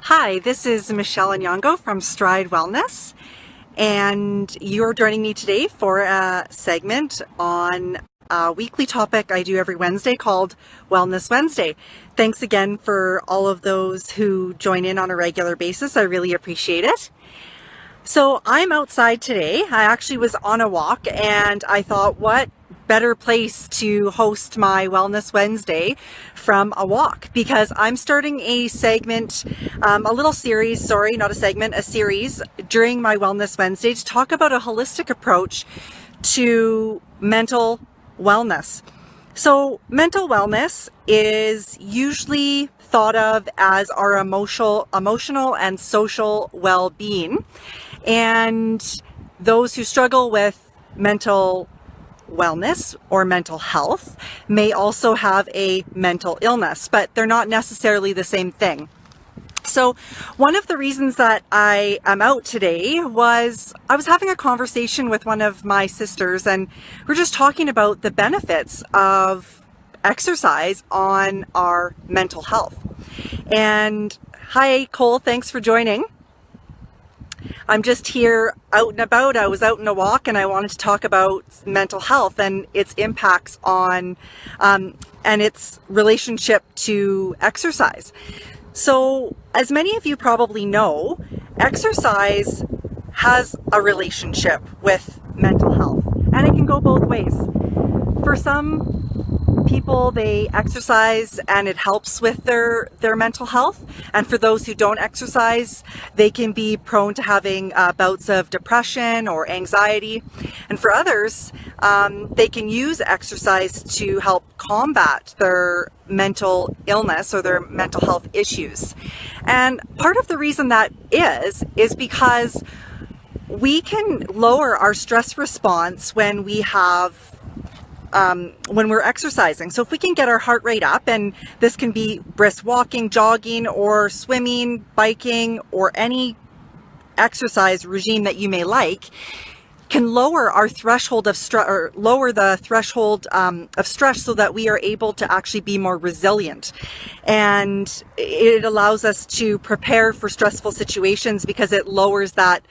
Hi, this is Michelle Anyongo from Stride Wellness, and you're joining me today for a segment on a weekly topic I do every Wednesday called Wellness Wednesday. Thanks again for all of those who join in on a regular basis. I really appreciate it. So I'm outside today. I actually was on a walk and I thought, what better place to host my Wellness Wednesday from a walk, because I'm starting a segment, a little series, sorry, not a segment, a series during my Wellness Wednesday to talk about a holistic approach to mental wellness. So mental wellness is usually thought of as our emotional and social well-being. And those who struggle with mental wellness or mental health may also have a mental illness, but they're not necessarily the same thing. So one of the reasons that I am out today was I was having a conversation with one of my sisters, and we're just talking about the benefits of exercise on our mental health. And hi, Cole, thanks for joining. I'm just here out and about. I was out on a walk and I wanted to talk about mental health and its impacts on and its relationship to exercise. So as many of you probably know, exercise has a relationship with mental health, and it can go both ways. For some people, they exercise and it helps with their mental health, and for those who don't exercise, they can be prone to having bouts of depression or anxiety. And for others, they can use exercise to help combat their mental illness or their mental health issues. And part of the reason that is because we can lower our stress response when we have when we're exercising. So if we can get our heart rate up, and this can be brisk walking, jogging, or swimming, biking, or any exercise regime that you may like, can lower our threshold of stress, or lower the threshold of stress, so that we are able to actually be more resilient. And it allows us to prepare for stressful situations because it lowers that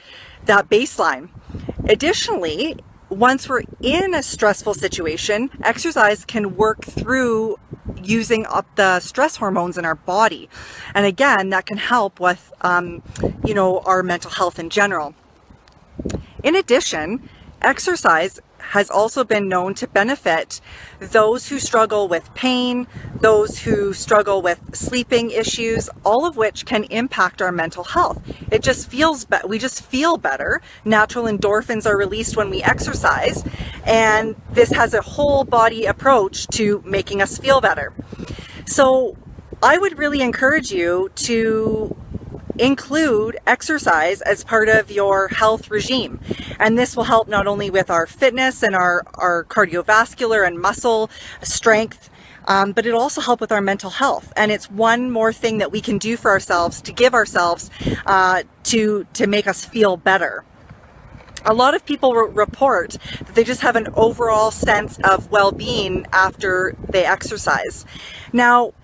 baseline. Additionally, once we're in a stressful situation, exercise can work through using up the stress hormones in our body. And again, that can help with, our mental health in general. In addition, exercise has also been known to benefit those who struggle with pain, those who struggle with sleeping issues, all of which can impact our mental health. It just feels we just feel better. Natural endorphins are released when we exercise, and this has a whole body approach to making us feel better. So I would really encourage you to include exercise as part of your health regime. And this will help not only with our fitness and our cardiovascular and muscle strength, but it'll also help with our mental health. And it's one more thing that we can do for ourselves, to give ourselves to make us feel better. A lot of people report that they just have an overall sense of well-being after they exercise. Now,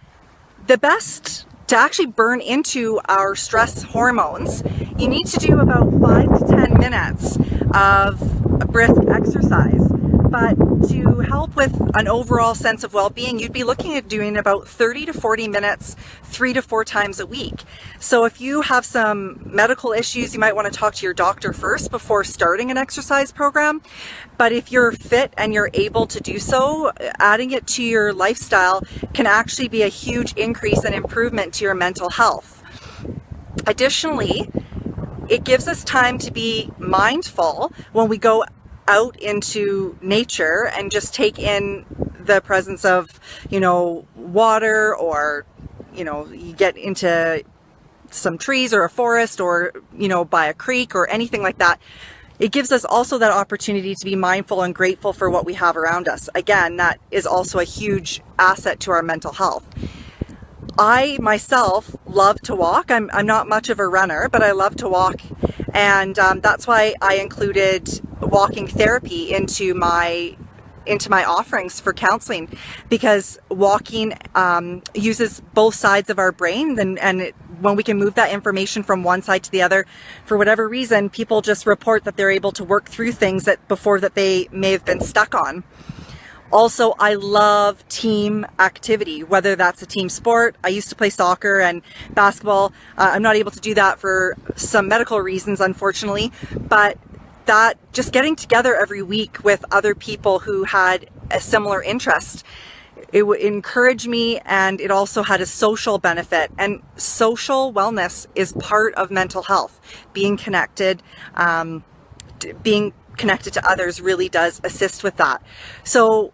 the best to actually burn into our stress hormones, you need to do about 5 to 10 minutes of a brisk exercise. But to help with an overall sense of well-being, you'd be looking at doing about 30 to 40 minutes 3 to 4 times a week. So if you have some medical issues, you might want to talk to your doctor first before starting an exercise program. But if you're fit and you're able to do so, adding it to your lifestyle can actually be a huge increase and improvement to your mental health. Additionally, it gives us time to be mindful when we go out into nature and just take in the presence of, water, or, you get into some trees or a forest, or, by a creek or anything like that. It gives us also that opportunity to be mindful and grateful for what we have around us. Again, that is also a huge asset to our mental health. I myself love to walk. I'm not much of a runner, but I love to walk. And that's why I included walking therapy into my offerings for counseling, because walking uses both sides of our brain, and when we can move that information from one side to the other, for whatever reason, people just report that they're able to work through things that before that they may have been stuck on. Also, I love team activity, whether that's a team sport. I used to play soccer and basketball. I'm not able to do that for some medical reasons, unfortunately, but that just getting together every week with other people who had a similar interest, it would encourage me, and it also had a social benefit. And social wellness is part of mental health. Being connected to others really does assist with that. So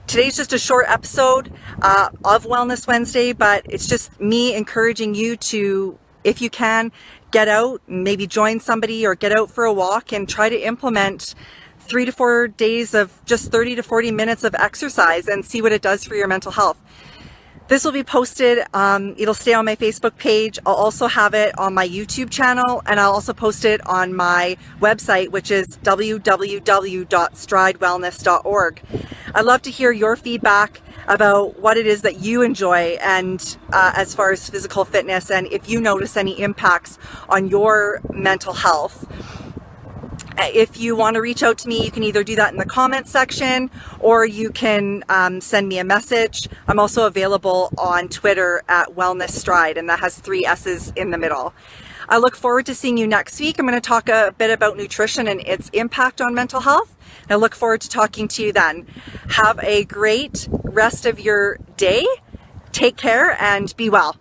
today's just a short episode of Wellness Wednesday, but it's just me encouraging you to, if you can, get out, maybe join somebody or get out for a walk and try to implement 3 to 4 days of just 30 to 40 minutes of exercise and see what it does for your mental health. This will be posted, it'll stay on my Facebook page. I'll also have it on my YouTube channel, and I'll also post it on my website, which is www.stridewellness.org. I'd love to hear your feedback about what it is that you enjoy, and as far as physical fitness, and if you notice any impacts on your mental health. If you want to reach out to me, you can either do that in the comments section, or you can send me a message. I'm also available on Twitter at Wellness Stride, and that has 3 S's in the middle. I look forward to seeing you next week. I'm going to talk a bit about nutrition and its impact on mental health. I look forward to talking to you then. Have a great rest of your day. Take care and be well.